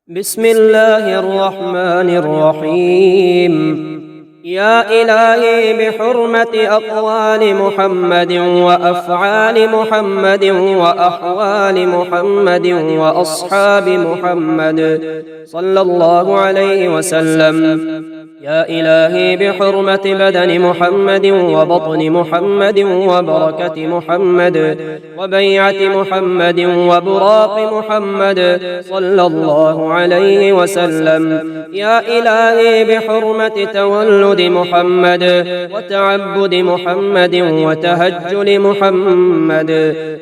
بسم الله الرحمن الرحيم. يا إلهي بحرمة أقوال محمد وأفعال محمد وأحوال محمد وأصحاب محمد صلى الله عليه وسلم. يا إلهي بحرمة بدن محمد وبطن محمد وبركة محمد وبيعة محمد وبراق محمد صلى الله عليه وسلم. يا إلهي بحرمة تولد محمد وتعبد محمد وتهجل محمد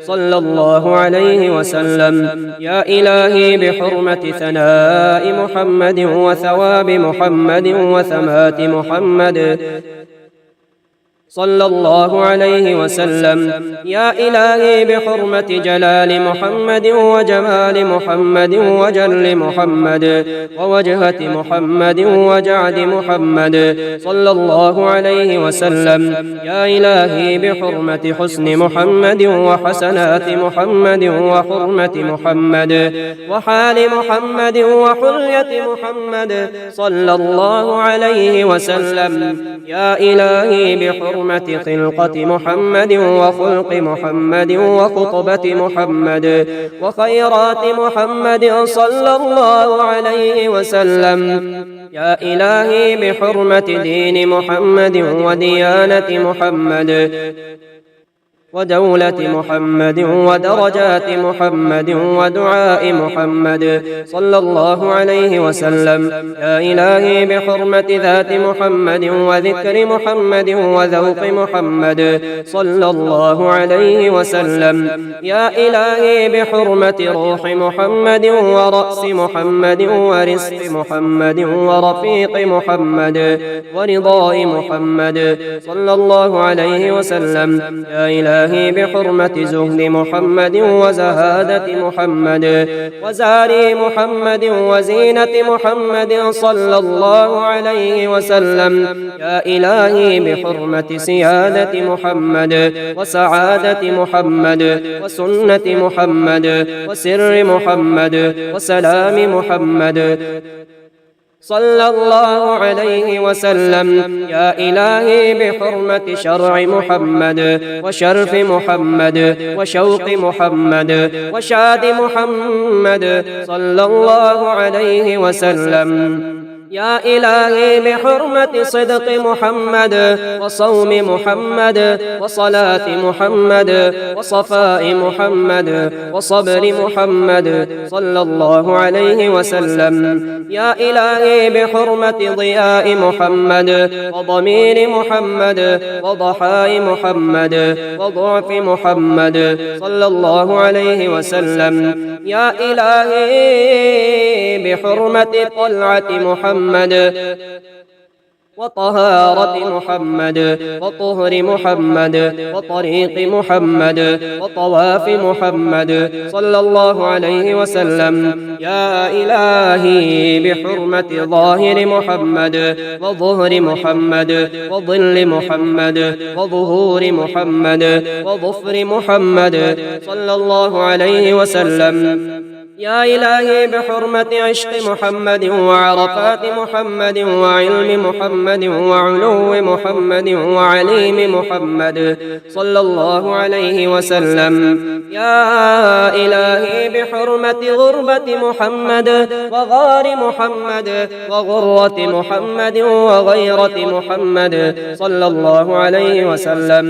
صلى الله عليه وسلم. يا إلهي بحرمة ثناء محمد وثواب محمد وثمات محمد صلى الله عليه وسلم. يا إلهي بحرمة جلال محمد وجمال محمد وجل محمد ووجهة محمد وجعد محمد صلى الله عليه وسلم. يا إلهي بحرمة حسن محمد وحسنات محمد وحرمة محمد وحال محمد وحلية محمد صلى الله عليه وسلم. يا إلهي بحرمة خلقة محمد وخلق محمد وخطبة محمد وخيرات محمد صلى الله عليه وسلم. يا إلهي بحرمة دين محمد وديانة محمد ودولة محمد ودرجات محمد ودعاء محمد صلى الله عليه وسلم. يا إلهي بحرمة ذات محمد وذكر محمد وذوق محمد صلى الله عليه وسلم. يا إلهي بحرمة روح محمد ورأس محمد ورزق محمد ورفيق محمد ورضاء محمد صلى الله عليه وسلم. يا إلهي بحرمة زهد محمد وزهادة محمد وزاري محمد وزينة محمد صلى الله عليه وسلم. يا إلهي بحرمة سيادة محمد وسعادة محمد وسنة محمد وسر محمد وسلام محمد صلى الله عليه وسلم. يا إلهي بحرمة شرع محمد وشرف محمد وشوق محمد وشاد محمد صلى الله عليه وسلم. يا إلهي بحرمة صدق محمد وصوم محمد وصلاة محمد وصفاء محمد وصبر محمد صلى الله عليه وسلم. يا إلهي بحرمة ضياء محمد وضمير محمد وضحاء محمد وضعف محمد صلى الله عليه وسلم. يا إلهي بحرمة طلعة محمد وطهارة محمد وطهر محمد وطريق محمد وطواف محمد صلى الله عليه وسلم. يا إلهي بحرمة ظاهر محمد وظهر محمد وظل محمد وظهور محمد وظفر محمد صلى الله عليه وسلم. يا إلهي بحرمة عشق محمد وعرفات محمد وعلم محمد وعلو محمد وعليم محمد صلى الله عليه وسلم. يا إلهي بحرمة غربة محمد وغار محمد وغرة محمد وغيرة محمد صلى الله عليه وسلم.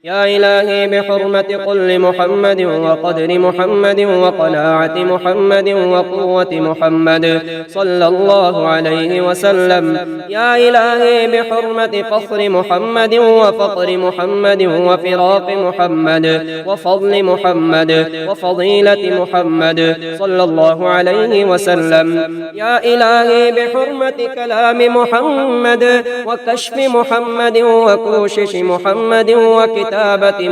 يا إلهي بحرمة قل محمد وقدر محمد وقناعة محمد وقوة محمد صلى الله عليه وسلم. يا إلهي بحرمة فخر محمد وفقر محمد وفراق محمد وفضل محمد وفضيلة محمد صلى الله عليه وسلم. يا إلهي بحرمة كلام محمد وكشف محمد وكوشش محمد وكتابة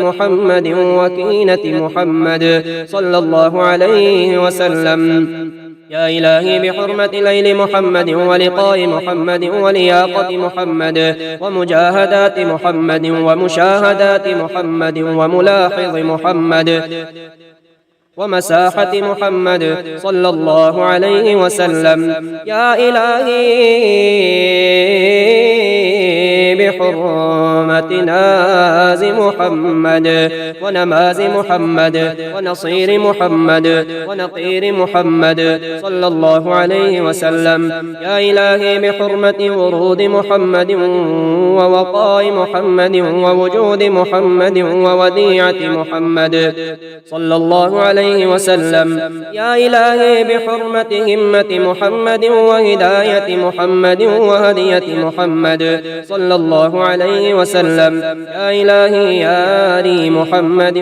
محمد وكينة محمد صلى الله عليه وسلم. يا إلهي بحرمة ليل محمد ولقاء محمد ولياقة محمد ومجاهدات محمد ومشاهدات محمد وملاحظ محمد ومساحة محمد صلى الله عليه وسلم. يا إلهي بحرمة ناز محمد ونماز محمد ونصير محمد ونقير محمد صلى الله عليه وسلم. يا إلهي بحرمة ورود محمد ووقاء محمد ووجود محمد ووديعة محمد صلى الله عليه وسلم. يا إلهي بحرمة همة محمد وهداية محمد وهدية محمد صلى الله عليه وسلم. يا إلهي يا ري محمد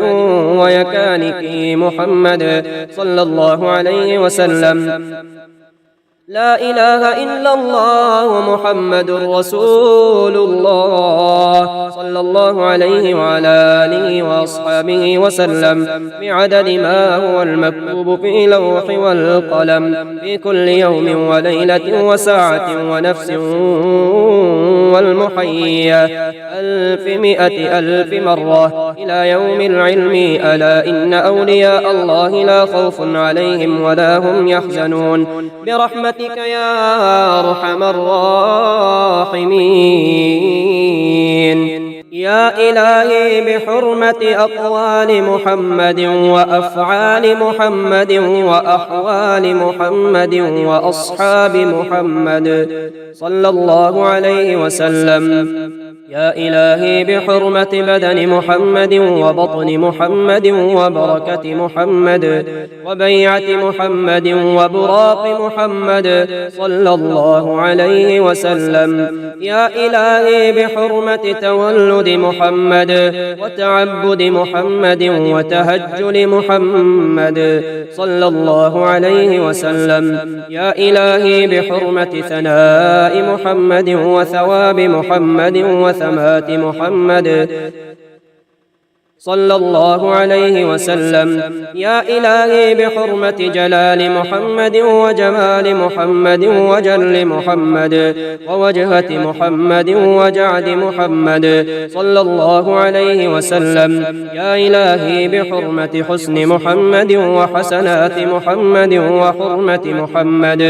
ويكانك محمد صلى الله عليه وسلم. لا إله إلا الله محمد رسول الله صلى الله عليه وعلى آله وأصحابه وسلم بعدد ما هو المكتوب في لوح والقلم في كل يوم وليلة وساعة ونفس والمحية 100,000 مرة إلى يوم العلم. ألا إن أولياء الله لا خوف عليهم ولا هم يحزنون برحمتك يا أرحم الراحمين. يا إلهي بحرمة أقوال محمد وأفعال محمد وأحوال محمد وأصحاب محمد صلى الله عليه وسلم. يا إلهي بحرمة بدن محمد وبطن محمد وبركة محمد وبيعة محمد وبراق محمد صلى الله عليه وسلم. يا إلهي بحرمة تولد محمد وتعبد محمد وتهجل محمد صلى الله عليه وسلم. يا إلهي بحرمة ثناء محمد وثواب محمد وثمات محمد صلى الله عليه وسلم. يا إلهي بحرمة جلال محمد وجمال محمد وجل محمد ووجهة محمد وجعد محمد صلى الله عليه وسلم. يا إلهي بحرمة حسن محمد وحسنات محمد وحرمة محمد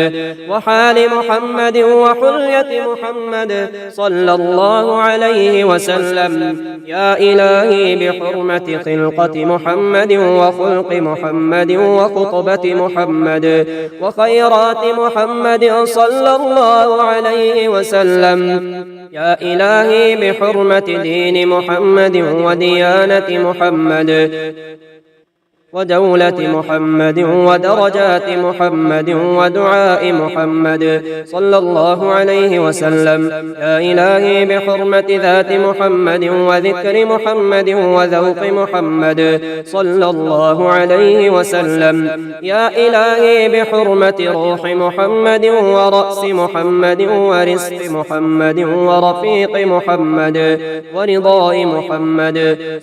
وحال محمد وحلية محمد صلى الله عليه وسلم. يا إلهي بحرمة خلقة محمد وخلق محمد وخطبة محمد وخيرات محمد صلى الله عليه وسلم. يا إلهي بحرمة دين محمد وديانة محمد ودولة محمد ودرجات محمد ودعاء محمد صلى الله عليه وسلم. يا إلهي بحرمة ذات محمد وذكر محمد وذوق محمد صلى الله عليه وسلم. يا إلهي بحرمة روح محمد ورأس محمد ورزق محمد ورفيق محمد ورضاء محمد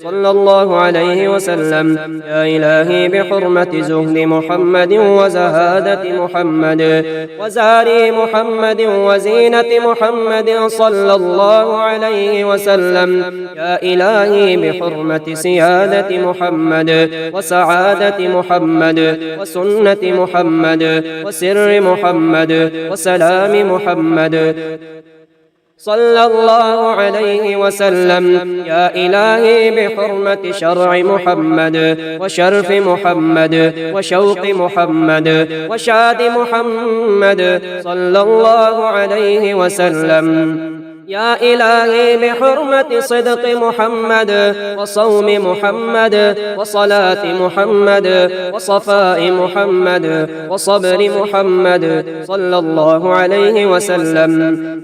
صلى الله عليه وسلم. يا إلهي بحرمة زهد محمد وزهادة محمد وزاري محمد وزينة محمد صلى الله عليه وسلم. يا إلهي بحرمة سيادة محمد وسعادة محمد وسنة محمد وسر محمد وسلام محمد صلى الله عليه وسلم. يا إلهي بحرمة شرع محمد وشرف محمد وشوق محمد وشاد محمد صلى الله عليه وسلم. يا إلهي بحرمة صدق محمد وصوم محمد وصلاة محمد وصفاء محمد وصبر محمد صلى الله عليه وسلم.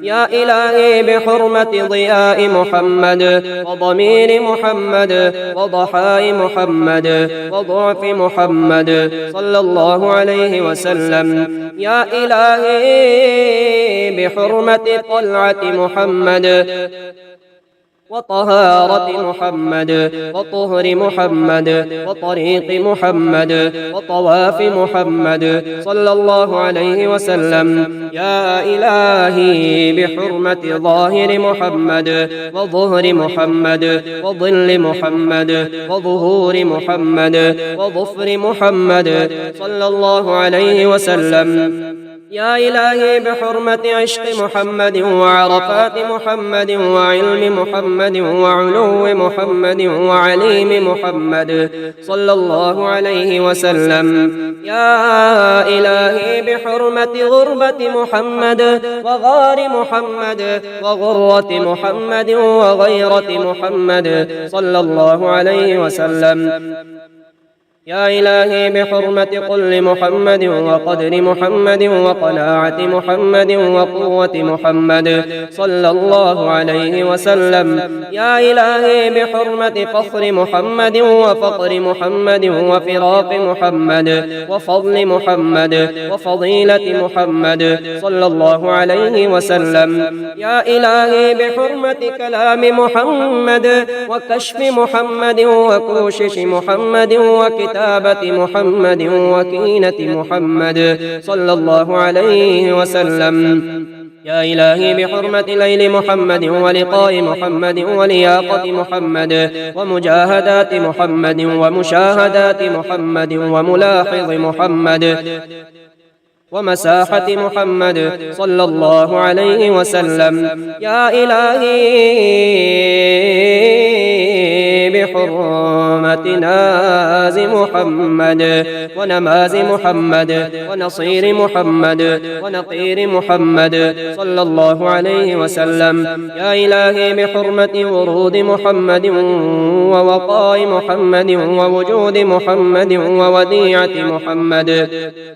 يا إلهي بحرمة ضياء محمد وضمير محمد وضحاء محمد وضعف محمد صلى الله عليه وسلم. يا إلهي بحرمة طلعة محمد وطهارة محمد وطهر محمد وطريق محمد وطواف محمد صلى الله عليه وسلم. يا إلهي بحرمة ظاهر محمد وظهر محمد وظل محمد وظهور محمد وظفر محمد صلى الله عليه وسلم. يا إلهي بحرمة عشق محمد وعرفات محمد وعلم محمد وعلو محمد وعليم محمد صلى الله عليه وسلم. يا إلهي بحرمة غربة محمد وغار محمد وغرة محمد وغيرة محمد صلى الله عليه وسلم. يا إلهي بحرمة قل محمد وقدر محمد وقناعة محمد وقوة محمد صلى الله عليه وسلم. يا إلهي بحرمة فخر محمد وفقر محمد وفراق محمد وفضل محمد وفضيلة محمد صلى الله عليه وسلم. يا إلهي بحرمة كلام محمد وكشف محمد وكوشش محمد وكتابة محمد وكينة محمد صلى الله عليه وسلم. يا إلهي بحرمة ليل محمد ولقاء محمد ولياقة محمد ومجاهدات محمد ومشاهدات محمد وملاحظ محمد ومساحة محمد صلى الله عليه وسلم. يا إلهي بحرمة ناز محمد ونماز محمد ونصير محمد ونقير محمد صلى الله عليه وسلم. يا إلهي بحرمة ورود محمد ووقاء محمد ووجود محمد ووديعة محمد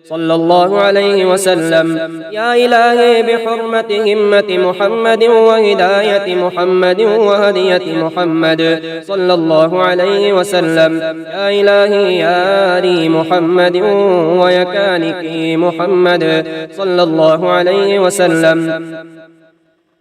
صلى الله عليه وسلم. يا إلهي بحرمة همة محمد وهداية محمد وهدية محمد صلى الله عليه وسلم. يا إلهي يا ري محمد ويكانك محمد صلى الله عليه وسلم.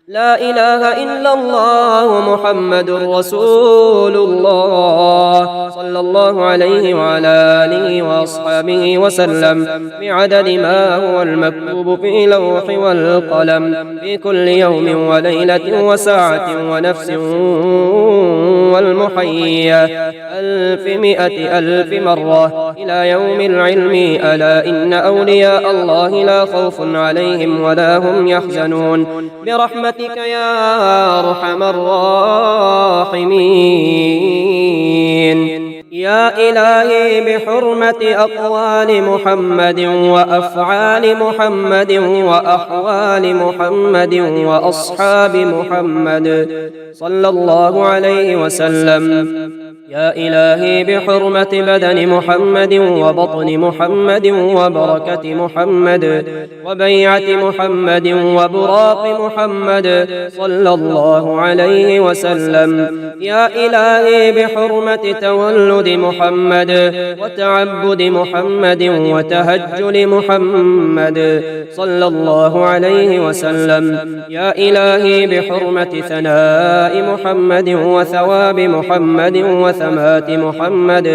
لا إله إلا الله محمد رسول الله صلى الله عليه وعلى آله وأصحابه وسلم بعدد ما هو المكتوب في لوح والقلم في كل يوم وليلة وساعة ونفس والمحية 100,000 مرة إلى يوم العلم. ألا إن أولياء الله لا خوف عليهم ولا هم يحزنون برحمتك يا أرحم الراحمين. يا إلهي بحرمة أقوال محمد وأفعال محمد وأحوال محمد وأصحاب محمد صلى الله عليه وسلم. يا إلهي بحرمة بدن محمد وبطن محمد وبركة محمد وبيعة محمد وبراق محمد صلى الله عليه وسلم. يا إلهي بحرمة تولد محمد وتعبد محمد وتهجل محمد صلى الله عليه وسلم. يا إلهي بحرمة ثناء محمد وثواب محمد وثمات محمد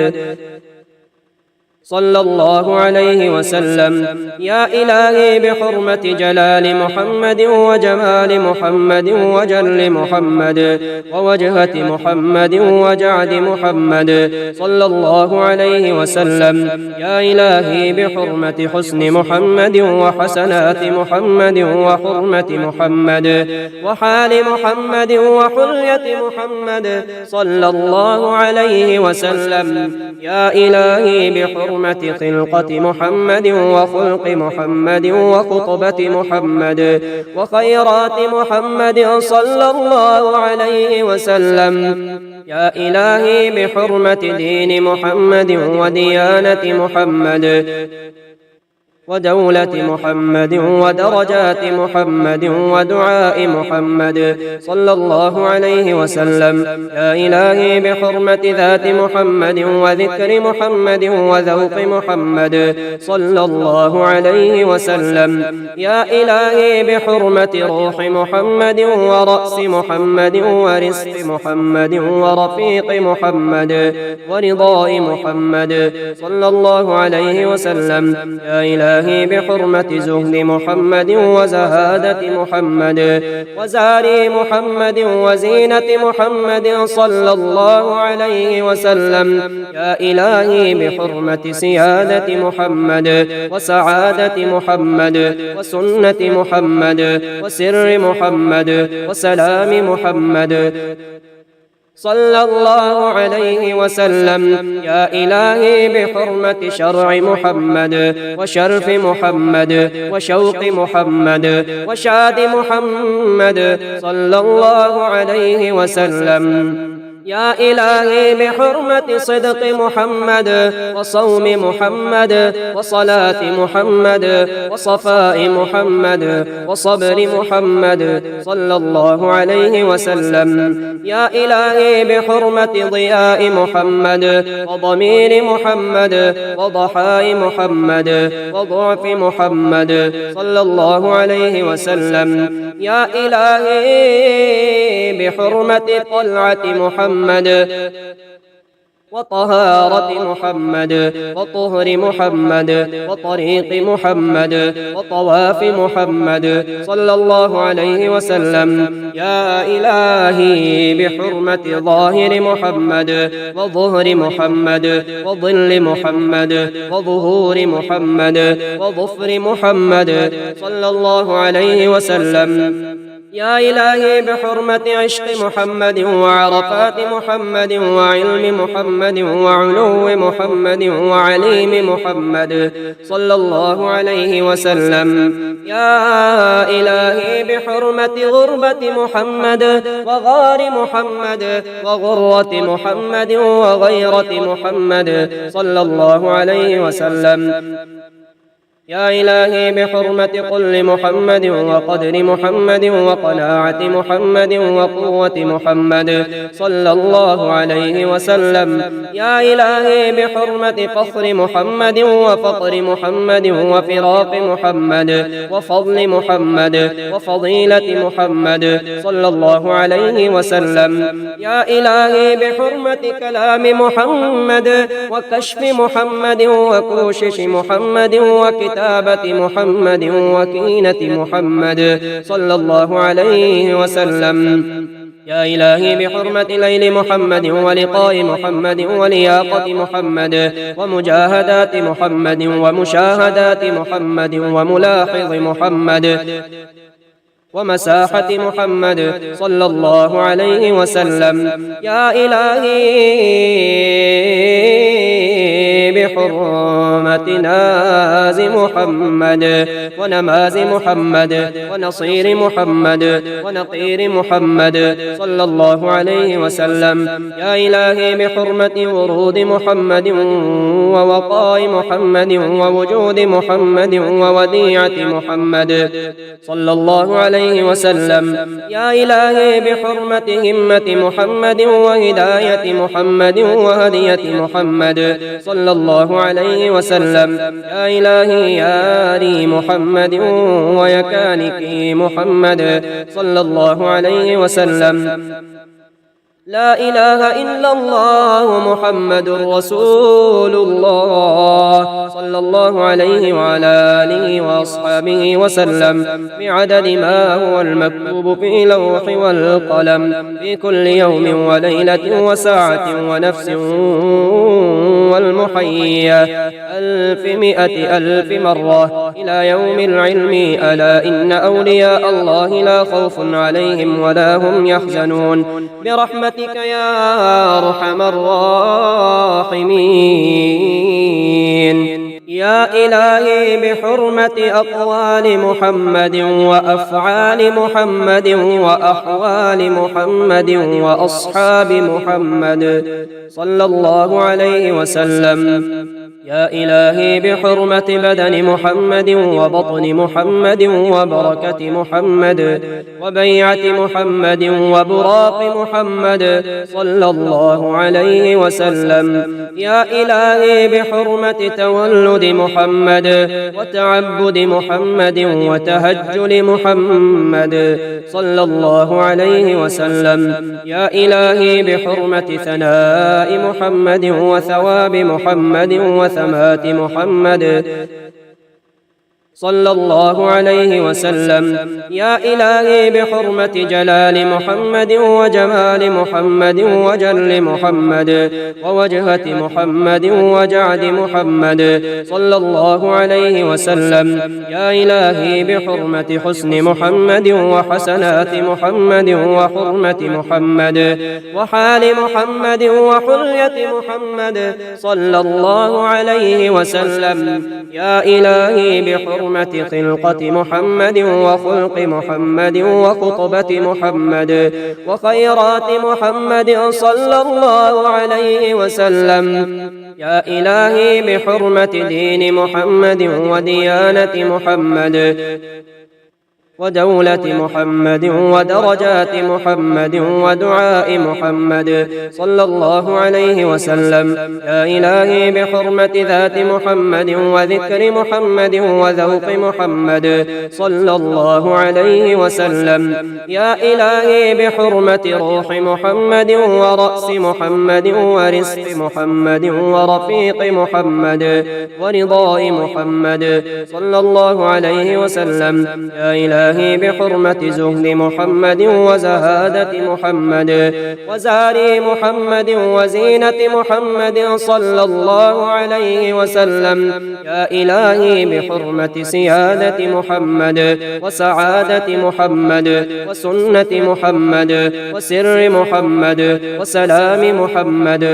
صلى الله عليه وسلم. يا إلهي بحرمة جلال محمد وجمال محمد وجل محمد ووجهة محمد وجعد محمد صلى الله عليه وسلم. يا إلهي بحرمة حسن محمد وحسنات محمد وحرمة محمد وحال محمد وحلية محمد صلى الله عليه وسلم. يا إلهي بحرمة خلقة محمد وخلق محمد وخطبة محمد وخيرات محمد صلى الله عليه وسلم. يا إلهي بحرمة دين محمد وديانة محمد ودولة محمد ودرجات محمد ودعاء محمد صلى الله عليه وسلم. يا إلهي بحرمة ذات محمد وذكر محمد وذوق محمد صلى الله عليه وسلم. يا إلهي بحرمة روح محمد ورأس محمد ورزق محمد ورفيق محمد ورضاء محمد صلى الله عليه وسلم. يا إلهي بحرمة زهد محمد وزهادة محمد وزاري محمد وزينة محمد صلى الله عليه وسلم. يا إلهي بحرمة سيادة محمد وسعادة محمد وسنة محمد وسر محمد وسلام محمد صلى الله عليه وسلم. يا إلهي بحرمة شرع محمد وشرف محمد وشوق محمد وشاد محمد صلى الله عليه وسلم. يا إلهي بحرمة صدق محمد وصوم محمد وصلاة محمد وصفاء محمد وصبر محمد صلى الله عليه وسلم. يا إلهي بحرمة ضياء محمد وضمير محمد وضحاء محمد وضعف محمد صلى الله عليه وسلم. يا إلهي بحرمة طلعة محمد وطهارة محمد وطهر محمد وطريق محمد وطواف محمد صلى الله عليه وسلم. يا إلهي بحرمة ظاهر محمد وظهر محمد وظل محمد وظهور محمد وظفر محمد صلى الله عليه وسلم. يا إلهي بحرمة عشق محمد وعرفات محمد وعلم محمد وعلو محمد وعليم محمد صلى الله عليه وسلم. يا إلهي بحرمة غربة محمد وغار محمد وغرة محمد وغيرة محمد صلى الله عليه وسلم. يا إلهي بحرمة قل محمد وقدر محمد وقناعة محمد وقوة محمد صلى الله عليه وسلم. يا إلهي بحرمة فخر محمد وفقر محمد وفراق محمد وفضل محمد وفضيلة محمد صلى الله عليه وسلم. يا إلهي بحرمة كلام محمد وكشف محمد وكوشش محمد وكتابة محمد وكينة محمد صلى الله عليه وسلم. يا إلهي بحرمة ليل محمد ولقاء محمد ولياقة محمد ومجاهدات محمد ومشاهدات محمد وملاحظ محمد ومساحة محمد صلى الله عليه وسلم. يا إلهي بحرمة ناز محمد ونماز محمد ونصير محمد ونقير محمد صلى الله عليه وسلم. يا إلهي بحرمة ورود محمد ووقاء محمد ووجود محمد ووديعة محمد صلى الله عليه وسلم. يا إلهي بحرمة همة محمد وهداية محمد وهدية محمد صلى الله عليه وسلم. يا إلهي يا ري محمد ويكانك محمد صلى الله عليه وسلم. لا إله إلا الله محمد رسول الله صلى الله عليه وعلى آله وأصحابه وسلم بعدد ما هو المكتوب في لوح والقلم في كل يوم وليلة وساعة ونفس والمحية 100,000 مرة إلى يوم العلم. ألا إن أولياء الله لا خوف عليهم ولا هم يحزنون برحمتك يا أرحم الراحمين. يا إلهي بحرمة أقوال محمد وأفعال محمد وأحوال محمد وأصحاب محمد صلى الله عليه وسلم. يا إلهي بحرمة بدن محمد وبطن محمد وبركة محمد وبيعة محمد وبراق محمد صلى الله عليه وسلم. يا إلهي بحرمة تولد محمد وتعبد محمد وتهجل محمد صلى الله عليه وسلم. يا إلهي بحرمة ثناء محمد وثواب محمد وثمات محمد صلى الله عليه وسلم. يا إلهي بحرمة جلال محمد وجمال محمد وجل محمد ووجهة محمد وجعد محمد صلى الله عليه وسلم. يا إلهي بحرمة حسن محمد وحسنات محمد وحرمة محمد وحال محمد وحلية محمد صلى الله عليه وسلم. يا إلهي بحرمة خلقة محمد وخلق محمد وخطبة محمد وخيرات محمد صلى الله عليه وسلم. يا إلهي بحرمة دين محمد وديانة محمد ودولة محمد ودرجات محمد ودعاء محمد صلى الله عليه وسلم. يا إلهي بحرمة ذات محمد وذكر محمد وذوق محمد صلى الله عليه وسلم. يا إلهي بحرمة روح محمد ورأس محمد ورزق محمد ورفيق محمد ورضاء محمد صلى الله عليه وسلم. يا إلهي بحرمة زهد محمد وزهادة محمد وزاري محمد وزينة محمد صلى الله عليه وسلم. يا إلهي بحرمة سيادة محمد وسعادة محمد وسنة محمد وسر محمد وسلام محمد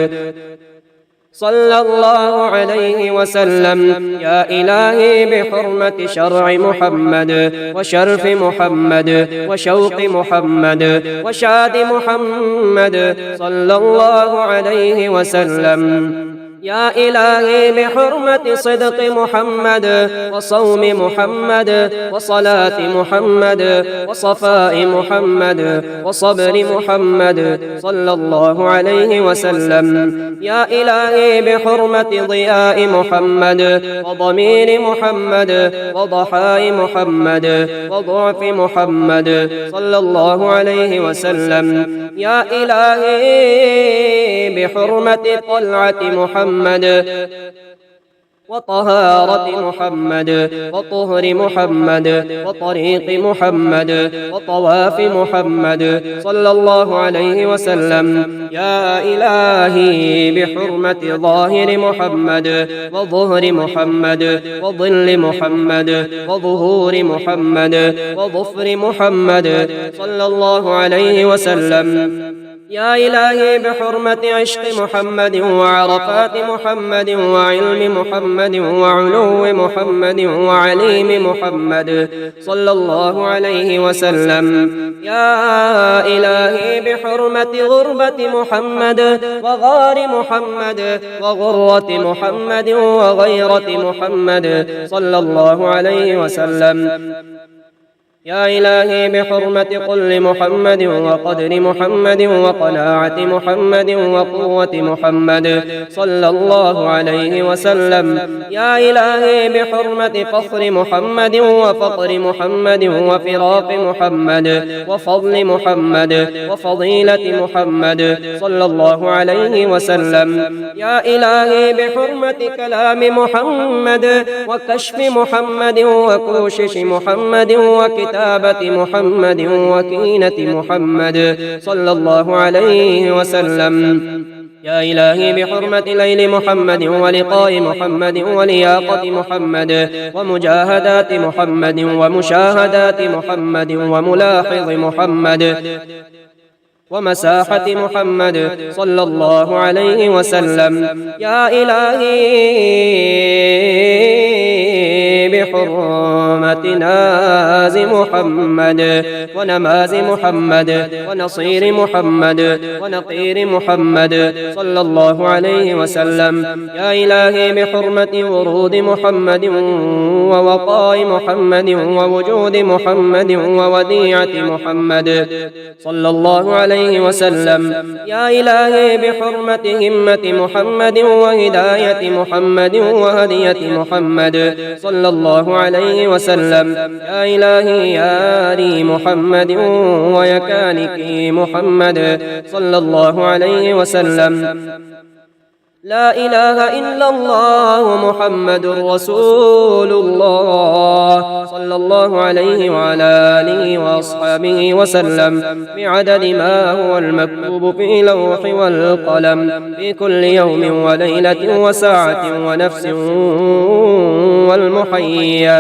صلى الله عليه وسلم. يا إلهي بحرمة شرع محمد وشرف محمد وشوق محمد وشاد محمد صلى الله عليه وسلم. يا إلهي بحرمة صدق محمد وصوم محمد وصلاة محمد وصفاء محمد وصبر محمد صلى الله عليه وسلم. يا إلهي بحرمة ضياء محمد وضمير محمد وضحاء محمد وضعف محمد صلى الله عليه وسلم. يا إلهي بحرمة طلعة محمد وطهارة محمد وطهر محمد وطريق محمد وطواف محمد صلى الله عليه وسلم. يا إلهي بحرمة ظاهر محمد وظهر محمد وظل محمد وظهور محمد وظفر محمد صلى الله عليه وسلم. يا إلهي بحرمة عشق محمد وعرفات محمد وعلم محمد وعلو محمد وعليم محمد صلى الله عليه وسلم. يا إلهي بحرمة غربة محمد وغار محمد وغرة محمد وغيرة محمد صلى الله عليه وسلم. يا إلهي بحرمة قل محمد وقدر محمد وقناعة محمد وقوة محمد صلى الله عليه وسلم. يا إلهي بحرمة فخر محمد وفقر محمد وفراق محمد وفضل محمد وفضيلة محمد صلى الله عليه وسلم. يا إلهي بحرمة كلام محمد وكشف محمد وكوشش محمد وكتابة محمد وكينة محمد صلى الله عليه وسلم. يا إلهي بحرمة ليل محمد ولقاء محمد ولياقة محمد ومجاهدات محمد ومشاهدات محمد وملاحظ محمد ومساحة محمد صلى الله عليه وسلم. يا إلهي بحرمة ناز محمد ونماز محمد ونصير محمد ونقير محمد صلى الله عليه وسلم. يا إلهي بحرمة ورود محمد ووقاء محمد ووجود محمد ووديعة محمد صلى الله عليه وسلم. يا إلهي بحرمة همة محمد وهداية محمد وهدية محمد صلى الله عليه وسلم. يا إلهي يا ري محمد ويكانك محمد صلى الله عليه وسلم. لا إله إلا الله محمد رسول الله صلى الله عليه وعلى آله وأصحابه وسلم بعدد ما هو المكتوب في لوح والقلم في كل يوم وليلة وساعة ونفس والمحية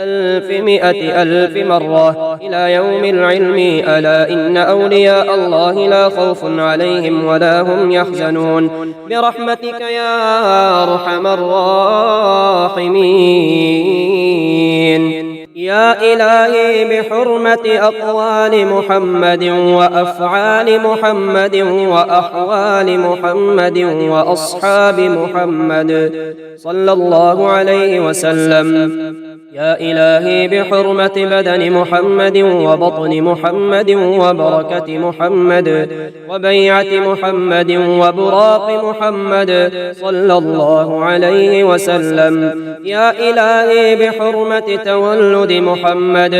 100,000 مرة إلى يوم العلم. ألا إن أولياء الله لا خوف عليهم ولا هم يحزنون برحمتك يا أرحم الراحمين. يا إلهي بحرمة أقوال محمد وأفعال محمد وأحوال محمد وأصحاب محمد صلى الله عليه وسلم. يا إلهي بحرمة بدن محمد وبطن محمد وبركة محمد وبيعة محمد وبراق محمد صلى الله عليه وسلم. يا إلهي بحرمة تولد محمد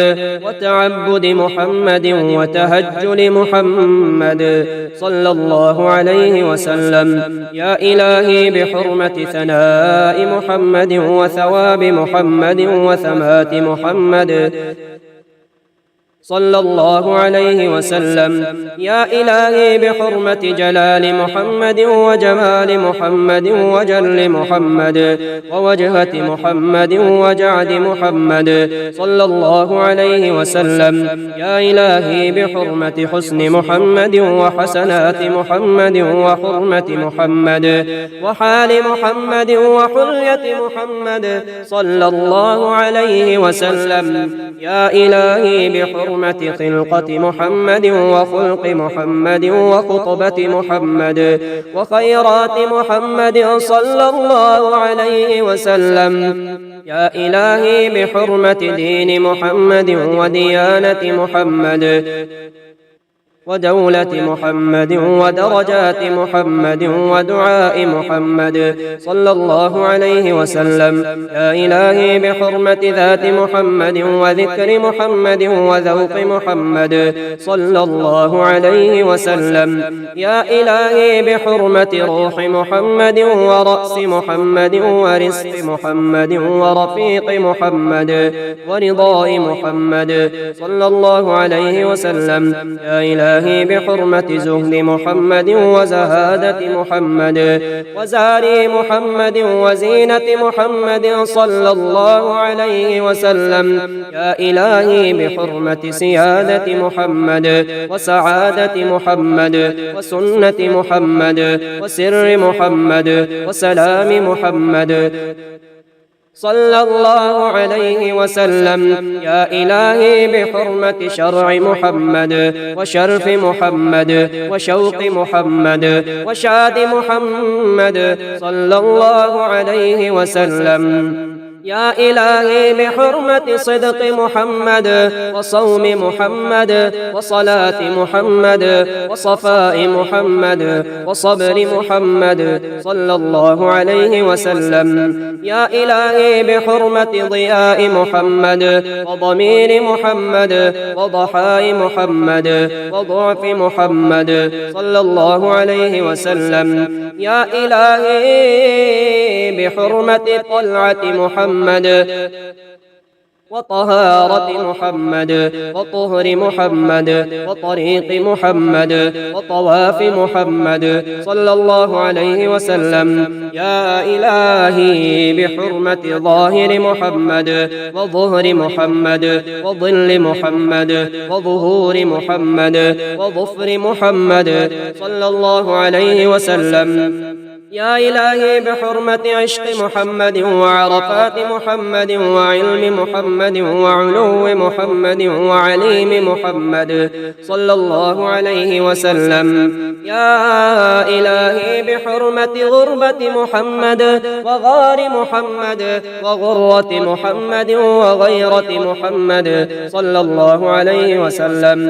وتعبد محمد وتهجل محمد صلى الله عليه وسلم. يا إلهي بحرمة ثناء محمد وثواب محمد وثمات محمد صلى الله عليه وسلم. يا إلهي بحرمة جلال محمد وجمال محمد وجل محمد ووجهة محمد وجعد محمد صلى الله عليه وسلم. يا إلهي بحرمة حسن محمد وحسنات محمد وحرمة محمد وحال محمد وحلية محمد صلى الله عليه وسلم. يا إلهي بحرمة خلقة محمد وخلق محمد وخطبة محمد وخيرات محمد صلى الله عليه وسلم. يا إلهي بحرمة دين محمد وديانة محمد ودولة محمد ودرجات محمد ودعاء محمد صلى الله عليه وسلم. يا إلهي بحرمة ذات محمد وذكر محمد وذوق محمد صلى الله عليه وسلم. يا إلهي بحرمة روح محمد ورأس محمد ورزق محمد ورفيق محمد ورضاء محمد صلى الله عليه وسلم. يا إلهي بحرمة زهد محمد وزهادة محمد وزاري محمد وزينة محمد صلى الله عليه وسلم. يا إلهي بحرمة سيادة محمد وسعادة محمد وسنة محمد وسر محمد وسلام محمد صلى الله عليه وسلم. يا إلهي بحرمة شرع محمد وشرف محمد وشوق محمد وشاد محمد صلى الله عليه وسلم. يا إلهي بحرمة صدق محمد وصوم محمد وصلاة محمد وصفاء محمد وصبر محمد صلى الله عليه وسلم. يا إلهي بحرمة ضياء محمد وضمير محمد وضحاء محمد وضعف محمد صلى الله عليه وسلم. يا إلهي بحرمة طلعة محمد وطهارة محمد وطهر محمد وطريق محمد وطواف محمد صلى الله عليه وسلم. يا إلهي بحرمة ظاهر محمد وظهر محمد وظل محمد وظهور محمد وظفر محمد صلى الله عليه وسلم. يا إلهي بحرمة عشق محمد وعرفات محمد وعلم محمد وعلو محمد وعليم محمد صلى الله عليه وسلم. يا إلهي بحرمة غربة محمد وغار محمد وغرة محمد وغيرة محمد صلى الله عليه وسلم.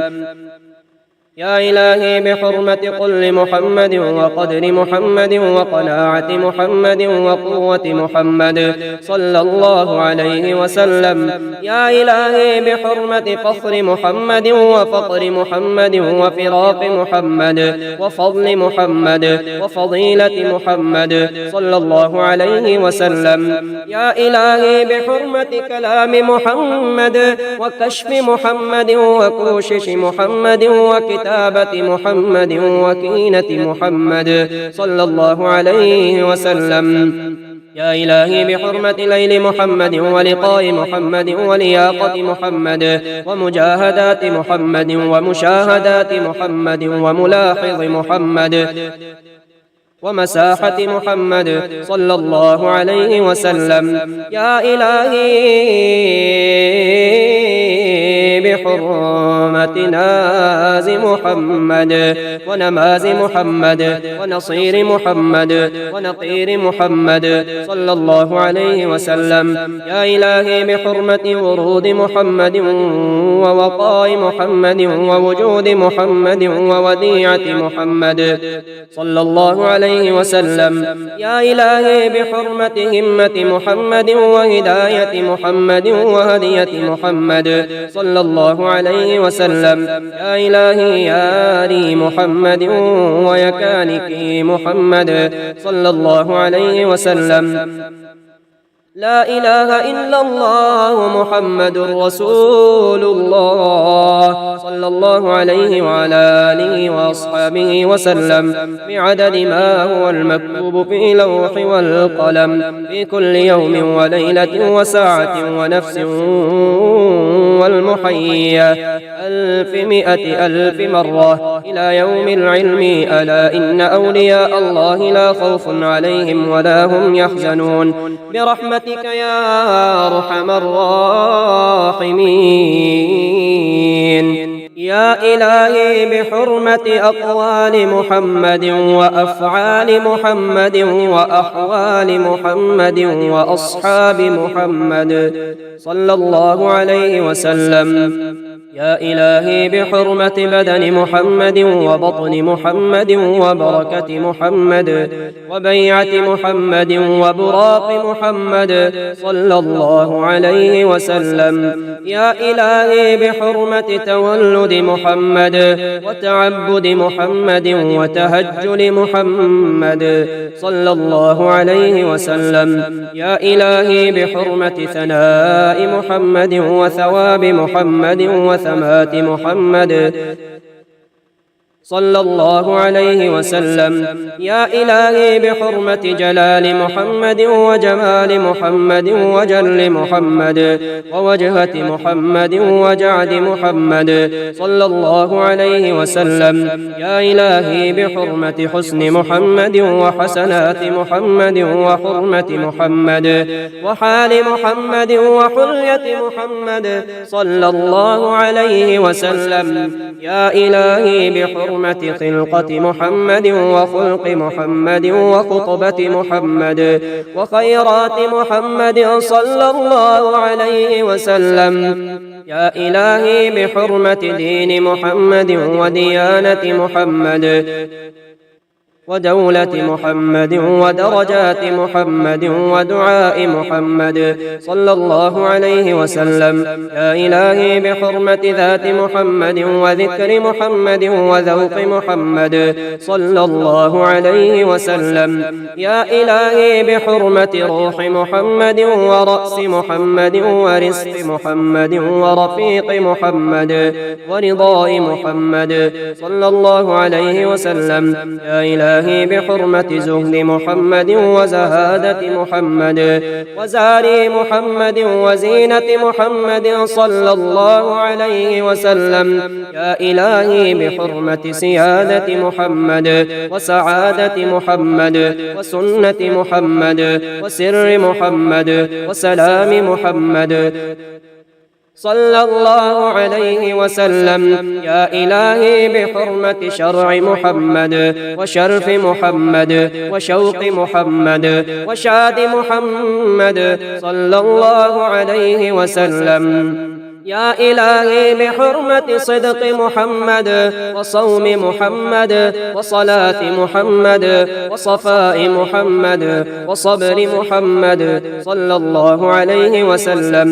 يا إلهي بحرمة قل محمد وقدر محمد وقناعة محمد وقوة محمد صلى الله عليه وسلم. يا إلهي بحرمة فخر محمد وفقر محمد وفراق محمد وفضل محمد وفضيلة محمد صلى الله عليه وسلم. يا إلهي بحرمة كلام محمد وكشف محمد وكوشش محمد وكتابة محمد وكينة محمد صلى الله عليه وسلم. يا إلهي بحرمة ليل محمد ولقاء محمد ولياقة محمد ومجاهدات محمد ومشاهدات محمد وملاحظ محمد ومساحة محمد صلى الله عليه وسلم. يا إلهي بحرمة ناز محمد ونماز محمد ونصير محمد ونقير محمد صلى الله عليه وسلم. يا إلهي بحرمة ورود محمد ووقاء محمد ووجود محمد ووديعة محمد صلى الله عليه وسلم. يا إلهي بحرمة همة محمد وهداية محمد وهدية محمد صلى الله عليه وسلم. يا إلهي يا لي محمد ويكانك محمد صلى الله عليه وسلم. لا إله إلا الله محمد رسول الله صلى الله عليه وعلى آله وأصحابه وسلم بعدد ما هو المكتوب في لوح والقلم في كل يوم وليلة وساعة ونفس والمحية 100,000 مرة إلى يوم العلم. ألا إن أولياء الله لا خوف عليهم ولا هم يحزنون برحمتك يا أرحم الراحمين. يا إلهي بحرمة أقوال محمد وأفعال محمد وأحوال محمد وأصحاب محمد صلى الله عليه وسلم. يا إلهي بحرمة بدن محمد وبطن محمد وبركة محمد وبيعة محمد وبراق محمد صلى الله عليه وسلم. يا إلهي بحرمة تولد محمد وتعبد محمد وتهجل محمد صلى الله عليه وسلم. يا إلهي بحرمة ثناء محمد وثواب محمد وثمات محمد صلى الله عليه وسلم. يا إلهي بحرمة جلال محمد وجمال محمد وجل محمد ووجهة محمد وجعد محمد صلى الله عليه وسلم. يا إلهي بحرمة حسن محمد وحسنات محمد وحرمة محمد وحال محمد وحلية محمد صلى الله عليه وسلم. يا إلهي بحرمة خلقة محمد وخلق محمد وخطبة محمد وخيرات محمد صلى الله عليه وسلم. يا إلهي بحرمة دين محمد وديانة محمد ودولة محمد ودرجات محمد ودعاء محمد صلى الله عليه وسلم. يا إلهي بحرمة ذات محمد وذكر محمد وذوق محمد صلى الله عليه وسلم. يا إلهي بحرمة روح محمد ورأس محمد ورزق محمد ورفيق محمد ورضاء محمد صلى الله عليه وسلم. يا إلهي إلهي بحرمة زهد محمد وزهادة محمد وزاري محمد وزينة محمد صلى الله عليه وسلم. يا إلهي بحرمة سيادة محمد وسعادة محمد وسنة محمد وسر محمد وسلام محمد صلى الله عليه وسلم. يا إلهي بحرمة شرع محمد وشرف محمد وشوق محمد وشاد محمد صلى الله عليه وسلم. يا إلهي بحرمة صدق محمد وصوم محمد وصلاة محمد وصفاء محمد وصبر محمد صلى الله عليه وسلم.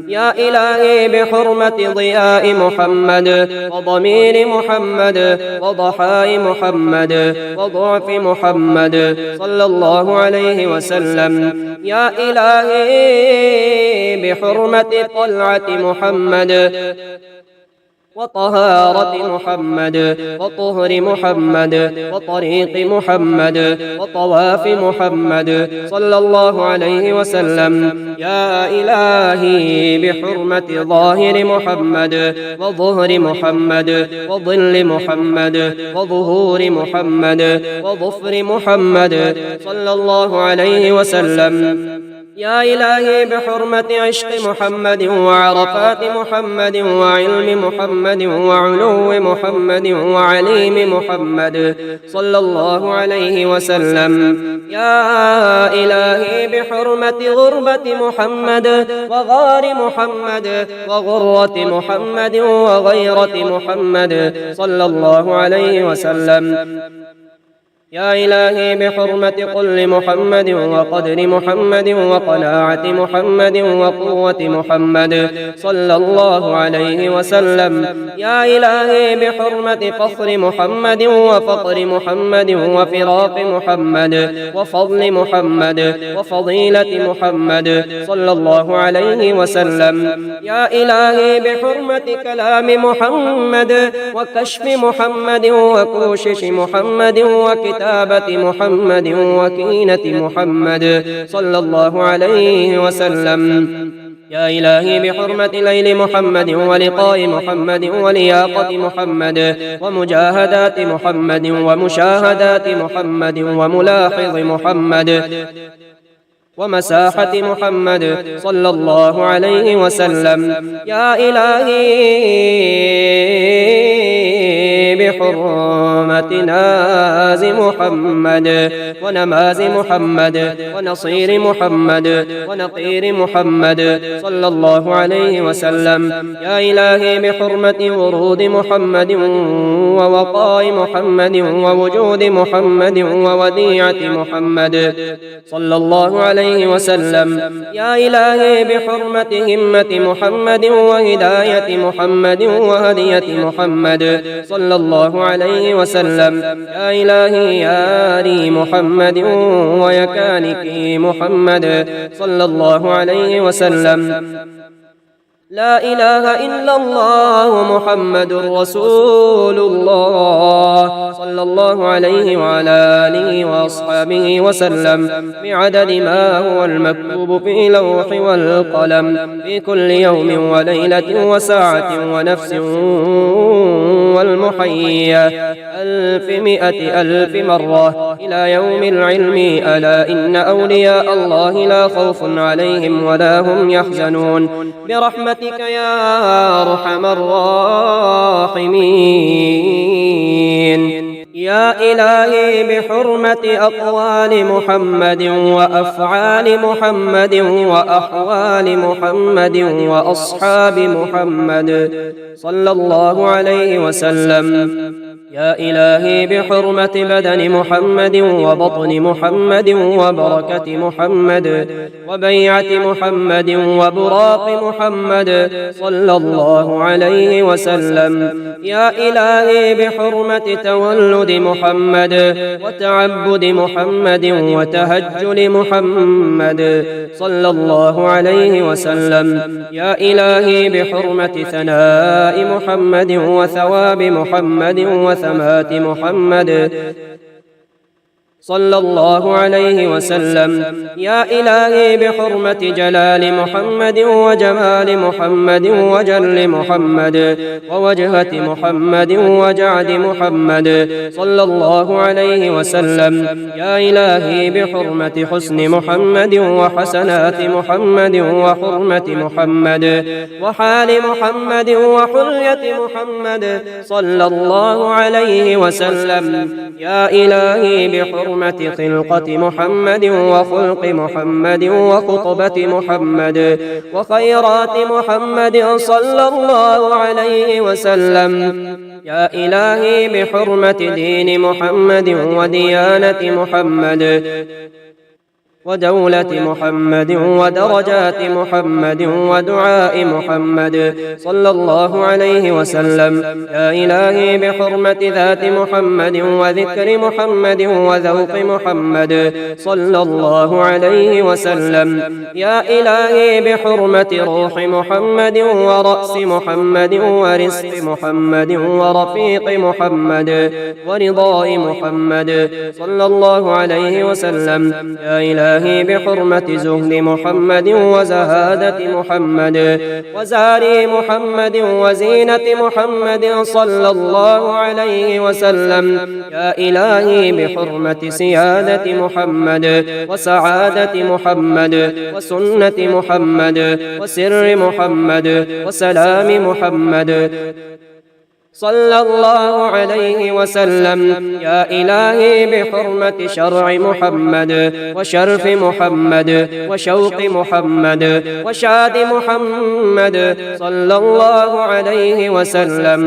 يا إلهي بحرمة ضياء محمد وضمير محمد وضحاء محمد وضعف محمد صلى الله عليه وسلم. يا إلهي بحرمة طلعة محمد وطهارة محمد وطهر محمد وطريق محمد وطواف محمد صلى الله عليه وسلم. يا إلهي بحرمة ظاهر محمد وظهر محمد وظل محمد وظهور محمد وظفر محمد صلى الله عليه وسلم. يا إلهي بحرمة عشق محمد وعرفات محمد وعلم محمد وعلو محمد وعليم محمد صلى الله عليه وسلم. يا إلهي بحرمة غربة محمد وغار محمد وغرة محمد وغيرة محمد صلى الله عليه وسلم. يا إلهي بحرمة قل محمد وقدر محمد وقناعة محمد وقوة محمد صلى الله عليه وسلم. يا إلهي بحرمة فخر محمد وفقر محمد وفراق محمد وفضل محمد وفضيلة محمد صلى الله عليه وسلم. يا إلهي بحرمة كلام محمد وكشف محمد وكوشش محمد وكتابة محمد وكينة محمد صلى الله عليه وسلم. يا إلهي بحرمة ليل محمد ولقاء محمد ولياقة محمد ومجاهدات محمد ومشاهدات محمد وملاحظ محمد ومساحة محمد صلى الله عليه وسلم. يا إلهي بحرمة ناز محمد ونماز محمد ونصير محمد ونقير محمد صلى الله عليه وسلم. يا إلهي بحرمة ورود محمد ووقاء محمد ووجود محمد ووديعة محمد صلى الله عليه وسلم. يا إلهي بحرمة همة محمد وهداية محمد وهدية محمد صلى الله عليه وسلم. يا إلهي يا ري محمد ويكانك محمد صلى الله عليه وسلم. لا إله إلا الله محمد رسول الله صلى الله عليه وعلى آله وأصحابه وسلم بعدد ما هو المكتوب في لوح والقلم في كل يوم وليلة وساعة ونفس والمحية 100,000 مرة إلى يوم العلم. ألا إن أولياء الله لا خوف عليهم ولا هم يحزنون برحمتك يا أرحم الراحمين. يا إلهي بحرمة أقوال محمد وأفعال محمد وأحوال محمد وأصحاب محمد صلى الله عليه وسلم. يا إلهي بحرمة بدن محمد وبطن محمد وبركة محمد وبيعة محمد وبراق محمد صلى الله عليه وسلم. يا إلهي بحرمة تولد محمد وتعبد محمد وتهجل محمد صلى الله عليه وسلم. يا إلهي بحرمة ثناء محمد وثواب محمد وثمات محمد صلى الله عليه وسلم. يا إلهي بحرمة جلال محمد وجمال محمد وجل محمد ووجهة محمد وجعد محمد صلى الله عليه وسلم. يا إلهي بحرمة حسن محمد وحسنات محمد وحرمة محمد وحال محمد وحلية محمد صلى الله عليه وسلم. يا إلهي بحرمة خلقة محمد وخلق محمد وخطبة محمد وخيرات محمد صلى الله عليه وسلم. يا إلهي بحرمة دين محمد وديانة محمد ودولة محمد ودرجات محمد ودعاء محمد صلى الله عليه وسلم. يا إلهي بحرمة ذات محمد وذكر محمد وذوق محمد صلى الله عليه وسلم. يا إلهي بحرمة روح محمد ورأس محمد ورزق محمد ورفيق محمد ورضاء محمد صلى الله عليه وسلم. يا إلهي بحرمة زهد محمد وزهادة محمد وزاري محمد وزينة محمد صلى الله عليه وسلم. يا إلهي بحرمة سيادة محمد وسعادة محمد وسنة محمد وسر محمد وسلام محمد صلى الله عليه وسلم. يا إلهي بحرمة شرع محمد وشرف محمد وشوق محمد وشاد محمد صلى الله عليه وسلم.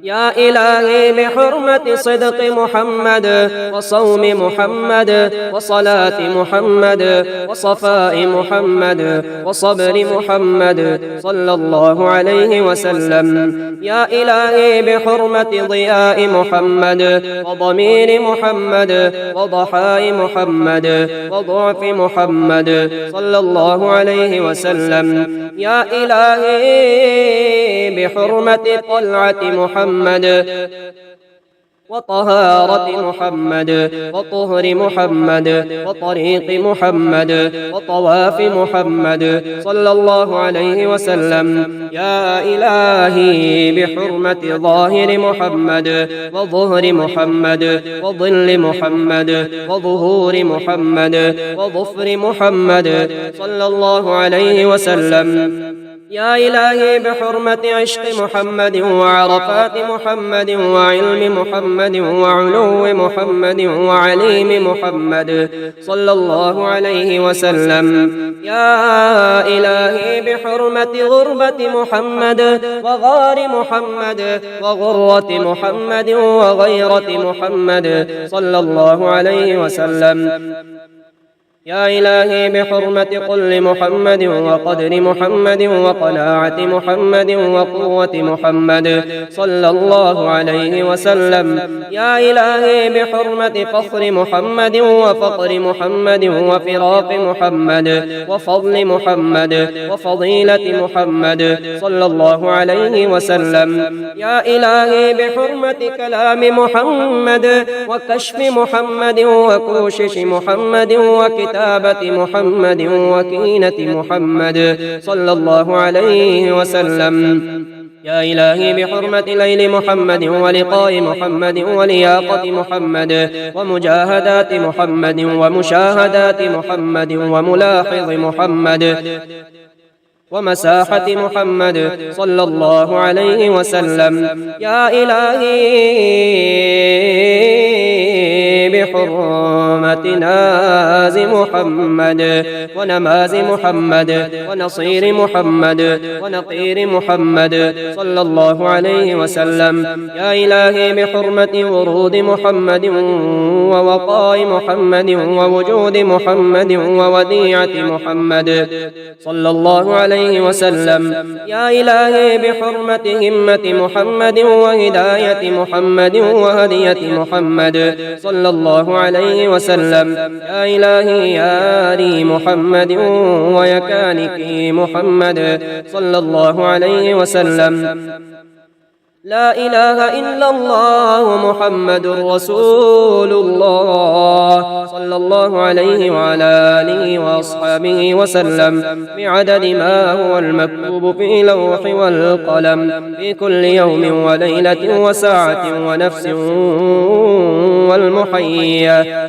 يا إلهي بحرمة صدق محمد وصوم محمد وصلاة محمد وصفاء محمد وصبر محمد صلى الله عليه وسلم. يا إلهي بحرمة ضياء محمد وضمير محمد وضحاء محمد وضعف محمد صلى الله عليه وسلم. يا إلهي بحرمة طلعة محمد وطهارة محمد وطهر محمد وطريق محمد وطواف محمد صلى الله عليه وسلم. يا إلهي بحرمة ظاهر محمد وظهر محمد وظل محمد وظهور محمد وظفر محمد صلى الله عليه وسلم. يا إلهي بحرمة عشق محمد وعرفات محمد وعلم محمد وعلو محمد وعليم محمد صلى الله عليه وسلم. يا إلهي بحرمة غربة محمد وغار محمد وغرة محمد وغيرة محمد صلى الله عليه وسلم. يا إلهي بحرمة قل محمد وقدر محمد وقناعة محمد وقوة محمد صلى الله عليه وسلم. يا إلهي بحرمة فخر محمد وفقر محمد وفراق محمد وفضل محمد وفضيلة محمد صلى الله عليه وسلم. يا إلهي بحرمة كلام محمد وكشف محمد وكوشش محمد وكتابة محمد وكينة محمد صلى الله عليه وسلم. يا إلهي بحرمة ليل محمد ولقاء محمد ولياقة محمد ومجاهدات محمد ومشاهدات محمد وملاحظ محمد ومساحة محمد صلى الله عليه وسلم. يا إلهي بحرمة ناز محمد ونماز محمد ونصير محمد ونقير محمد صلى الله عليه وسلم. يا إلهي بحرمة ورود محمد ووقاء محمد ووجود محمد ووديعة محمد صلى الله عليه وسلم. يا إلهي بحرمة همة محمد وهداية محمد وهدية محمد صلى الله عليه وسلم. يا إلهي يا ري محمد ويكانك محمد صلى الله عليه وسلم. لا إله إلا الله محمد رسول الله صلى الله عليه وعلى آله وأصحابه وسلم بعدد ما هو المكتوب في لوح والقلم في كل يوم وليلة وساعة ونفس والمحيا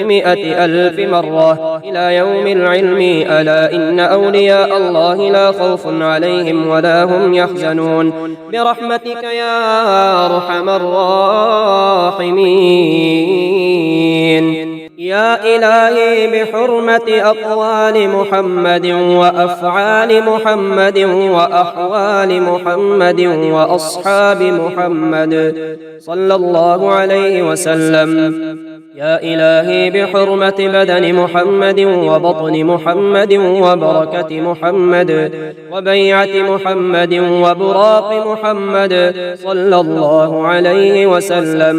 100,000 مرة إلى يوم العلم. ألا إن أولياء الله لا خوف عليهم ولا هم يحزنون برحمتك يا أرحم الراحمين. يا إلهي بحرمة أقوال محمد وأفعال محمد وأحوال محمد وأصحاب محمد صلى الله عليه وسلم. يا إلهي بحرمة بدن محمد وبطن محمد وبركة محمد وبيعة محمد وبراق محمد صلى الله عليه وسلم.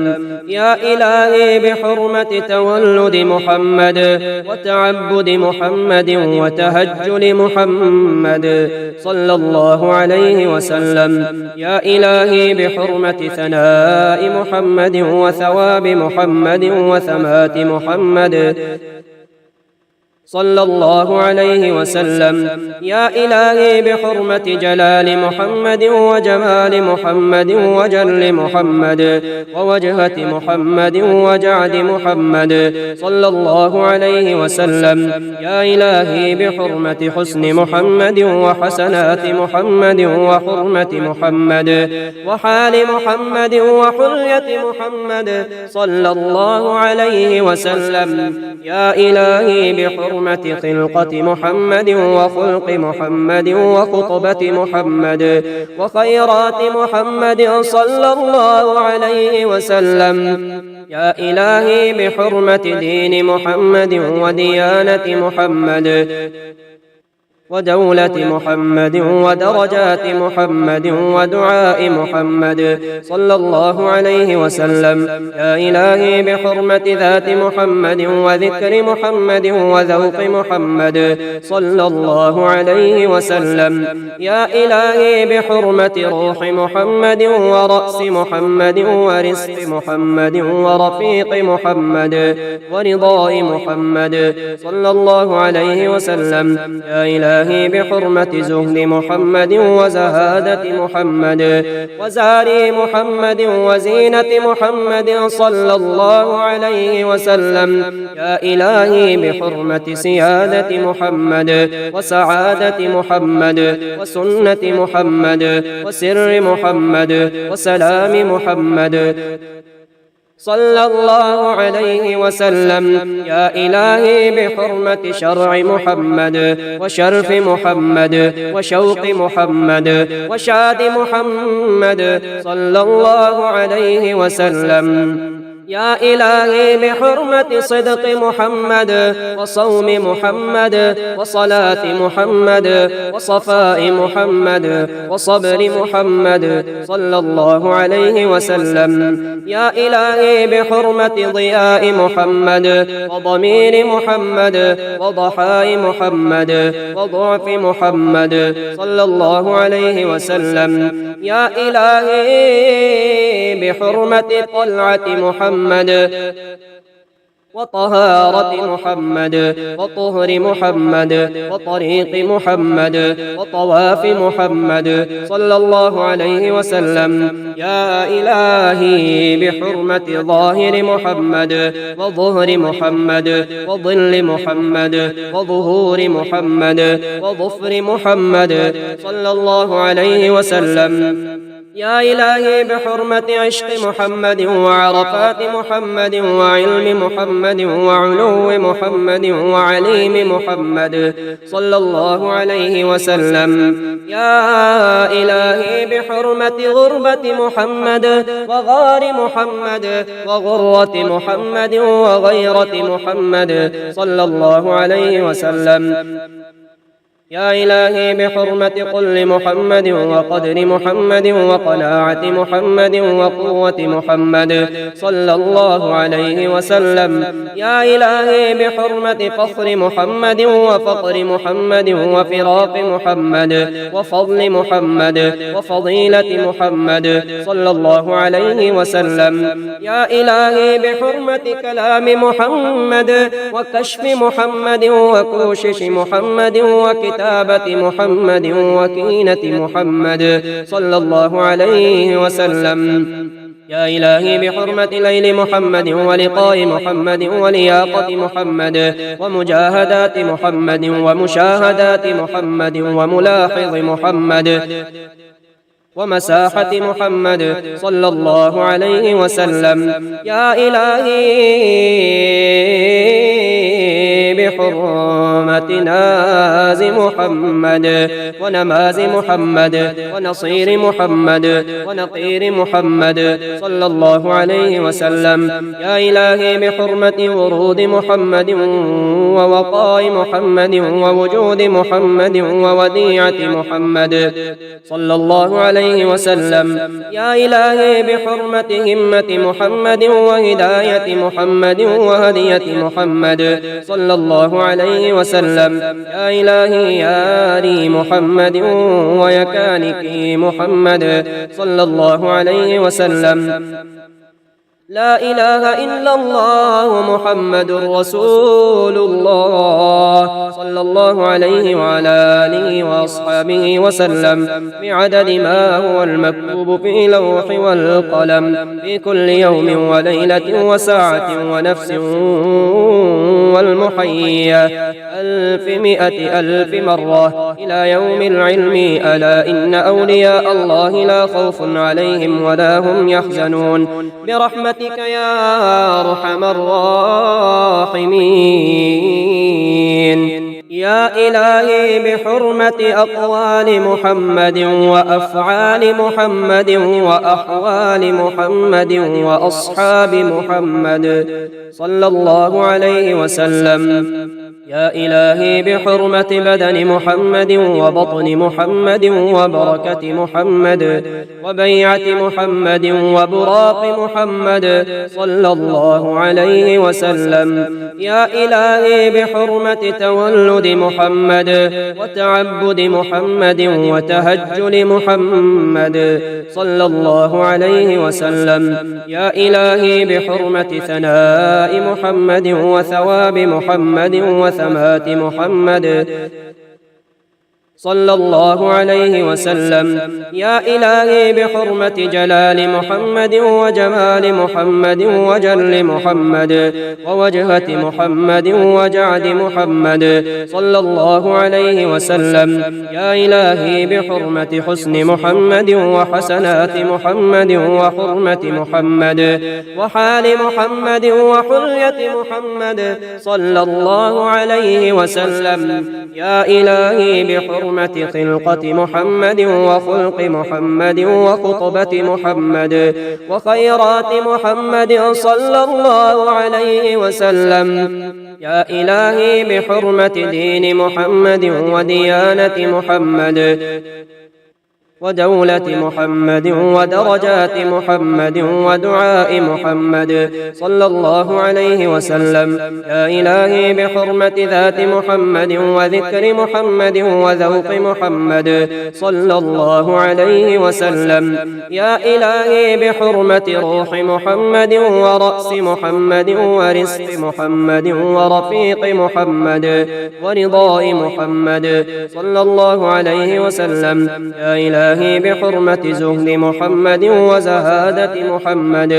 يا إلهي بحرمة تولد محمد وتعبد محمد وتهجل محمد صلى الله عليه وسلم. يا إلهي بحرمة ثناء محمد وثواب محمد وثمات محمد صلى الله عليه وسلم. يا إلهي بحرمة جلال محمد وجمال محمد وجل محمد ووجهة محمد وجعد محمد صلى الله عليه وسلم. يا إلهي بحرمة حسن محمد وحسنات محمد وحرمة محمد وحال محمد وحلية محمد صلى الله عليه وسلم. يا إلهي بحرمة خلقة محمد وخلق محمد وخطبة محمد وخيرات محمد صلى الله عليه وسلم. يا إلهي بحرمة دين محمد وديانة محمد ودولة محمد ودرجات محمد ودعاء محمد صلى الله عليه وسلم. يا إلهي بحرمة ذات محمد وذكر محمد وذوق محمد صلى الله عليه وسلم. يا إلهي بحرمة روح محمد ورأس محمد ورزق محمد ورفيق محمد ورضاء محمد صلى الله عليه وسلم. يا إلهي بحرمة زهد محمد وزهادة محمد وزاري محمد وزينة محمد صلى الله عليه وسلم. يا إلهي بحرمة سيادة محمد وسعادة محمد وسنة محمد وسر محمد وسلام محمد صلى الله عليه وسلم. يا إلهي بحرمة شرع محمد وشرف محمد وشوق محمد وشاد محمد صلى الله عليه وسلم. يا إلهي بحرمة صدق محمد وصوم محمد وصلاة محمد وصفاء محمد وصبر محمد صلى الله عليه وسلم. يا إلهي بحرمة ضياء محمد وضمير محمد وضحاء محمد وضعف محمد صلى الله عليه وسلم. يا إلهي بحرمة طلعة محمد وطهارة محمد وطهر محمد وطريق محمد وطواف محمد صلى الله عليه وسلم. يا إلهي بحرمة ظاهر محمد وظهر محمد وظل محمد وظهور محمد وظفر محمد صلى الله عليه وسلم. يا إلهي بحرمة عشق محمد وعرفات محمد وعلم محمد وعلو محمد وعليم محمد صلى الله عليه وسلم. يا إلهي بحرمة غربة محمد وغار محمد وغرة محمد وغيرة محمد صلى الله عليه وسلم. يا إلهي بحرمة قل محمد وقدر محمد وقناعة محمد وقوة محمد صلى الله عليه وسلم. يا إلهي بحرمة فخر محمد وفقر محمد وفراق محمد وفضل محمد وفضيلة محمد صلى الله عليه وسلم. يا إلهي بحرمة كلام محمد وكشف محمد وكوشش محمد وكتابة محمد وكينة محمد صلى الله عليه وسلم. يا إلهي بحرمة ليل محمد ولقاء محمد ولياقة محمد ومجاهدات محمد ومشاهدات محمد وملاحظ محمد ومساحة محمد صلى الله عليه وسلم. يا إلهي بحرمة ناز محمد ونماز محمد ونصير محمد ونقير محمد صلى الله عليه وسلم. يا إلهي بحرمة ورود محمد ووقاء محمد ووجود محمد ووديعة محمد صلى الله عليه وسلم. يا إلهي بحرمة همة محمد وهداية محمد وهدية محمد صلى الله عليه وسلم. يا إلهي يا ري محمد ويكانك محمد صلى الله عليه وسلم. لا إله إلا الله محمد رسول الله صلى الله عليه وعلى آله وأصحابه وسلم بعدد ما هو المكتوب في لوح والقلم في كل يوم وليلة وساعة ونفس والمحية 100,000 مرة إلى يوم العلم. ألا إن أولياء الله لا خوف عليهم ولا هم يحزنون برحمتك يا أرحم الراحمين. يا إلهي بحرمة أقوال محمد وأفعال محمد وأحوال محمد وأصحاب محمد صلى الله عليه وسلم. يا إلهي بحرمة بدن محمد وبطن محمد وبركة محمد وبيعة محمد وبراق محمد صلى الله عليه وسلم. يا إلهي بحرمة تولد محمد وتعبد محمد وتهجل محمد صلى الله عليه وسلم. يا إلهي بحرمة ثناء محمد وثواب محمد وثمات محمد صلى الله عليه وسلم. يا إلهي بحرمة جلال محمد وجمال محمد وجل محمد ووجهة محمد وجعد محمد صلى الله عليه وسلم. يا إلهي بحرمة حسن محمد وحسنات محمد وحرمة محمد وحال محمد وحلية محمد صلى الله عليه وسلم. يا إلهي بحرمة خلقة محمد وخلق محمد وخطبة محمد وخيرات محمد صلى الله عليه وسلم. يا إلهي بحرمة دين محمد وديانة محمد ودولة محمد ودرجات محمد ودعاء محمد صلى الله عليه وسلم. يا إلهي بحرمة ذات محمد وذكر محمد وذوق محمد صلى الله عليه وسلم. يا إلهي بحرمة روح محمد ورأس محمد ورزق محمد ورفيق محمد ورضاء محمد صلى الله عليه وسلم. يا إلهي بحرمة زهد محمد وزهادة محمد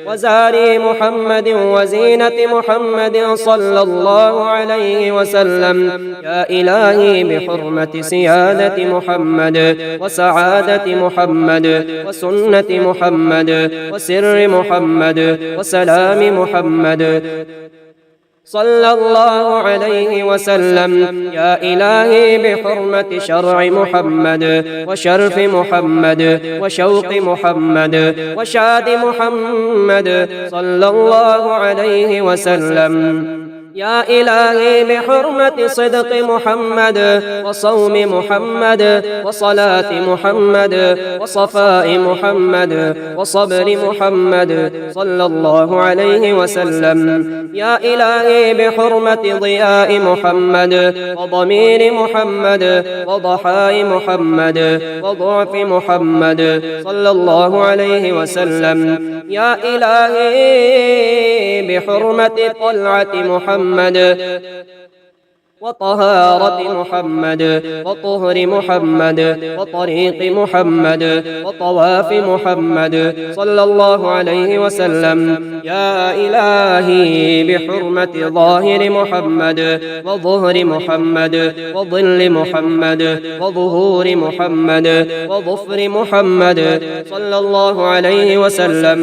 وزاري محمد وزينة محمد صلى الله عليه وسلم. يا إلهي بحرمة سيادة محمد وسعادة محمد وسنة محمد وسر محمد وسلام محمد صلى الله عليه وسلم. يا إلهي بحرمة شرع محمد وشرف محمد وشوق محمد وشاد محمد صلى الله عليه وسلم. يا إلهي بحرمة صدق محمد وصوم محمد وصلاة محمد وصفاء محمد وصبر محمد صلى الله عليه وسلم. يا إلهي بحرمة ضياء محمد وضمير محمد وضحاء محمد وضعف محمد صلى الله عليه وسلم. يا إلهي بحرمة طلعة محمد وطهارة محمد وطهر محمد وطريق محمد وطواف محمد صلى الله عليه وسلم. يا إلهي بحرمة ظاهر محمد وظهر محمد وظل محمد وظهور محمد وظفر محمد صلى الله عليه وسلم.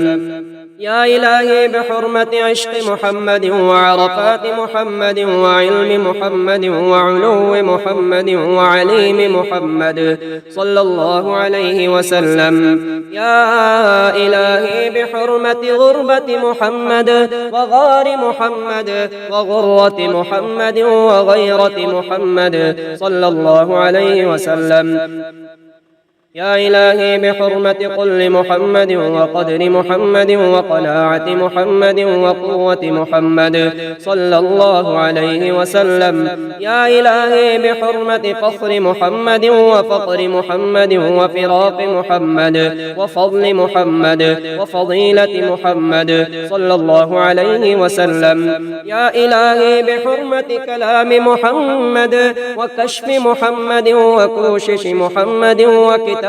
يا إلهي بحرمة عشق محمد وعرفات محمد وعلم محمد وعلو محمد وعليم محمد صلى الله عليه وسلم. يا إلهي بحرمة غربة محمد وغار محمد وغرة محمد وغيرة محمد صلى الله عليه وسلم. يا إلهي بحرمة قل محمد وقدر محمد وقناعة محمد وقوة محمد صلى الله عليه وسلم. يا إلهي بحرمة فخر محمد وفقر محمد وفراق محمد وفضل محمد وفضيلة محمد صلى الله عليه وسلم. يا إلهي بحرمة كلام محمد وكشف محمد وكوشش محمد وكتابة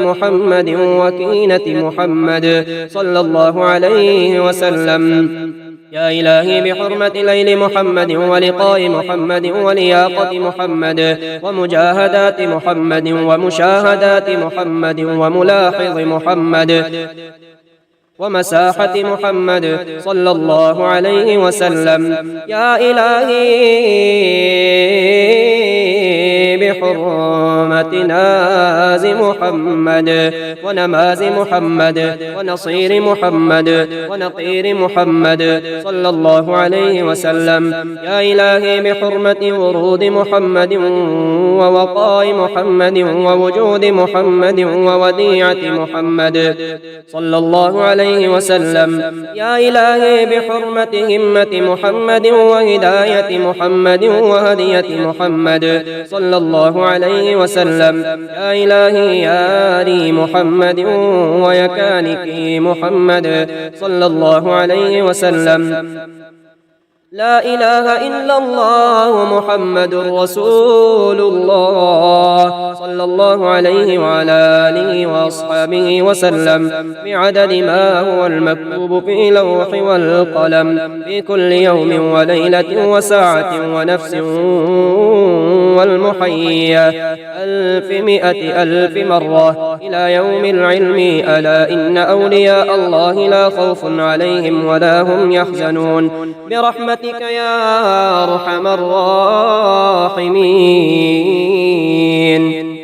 محمد وكينة محمد صلى الله عليه وسلم. يا إلهي بحرمة ليل محمد ولقاء محمد ولياقة محمد ومجاهدات محمد ومشاهدات محمد وملاحظ محمد ومساحة محمد صلى الله عليه وسلم. يا إلهي بحرمة ناز محمد ونماز محمد ونصير محمد ونقير محمد صلى الله عليه وسلم. يا إلهي بحرمة ورود محمد ووقاء محمد ووجود محمد ووديعة محمد صلى الله عليه وسلم. يا إلهي بحرمة همة محمد وهداية محمد وهدية محمد صلى الله عليه وسلم. يا إلهي يا لي محمد ويكانك محمد صلى الله عليه وسلم. لا إله إلا الله محمد رسول الله صلى الله عليه وعلى آله وأصحابه وسلم بعدد ما هو المكتوب في لوح والقلم في كل يوم وليلة وساعة ونفس والمحية 100,000 مرة إلى يوم العلم. ألا إن أولياء الله لا خوف عليهم ولا هم يحزنون برحمتك يا أرحم الراحمين.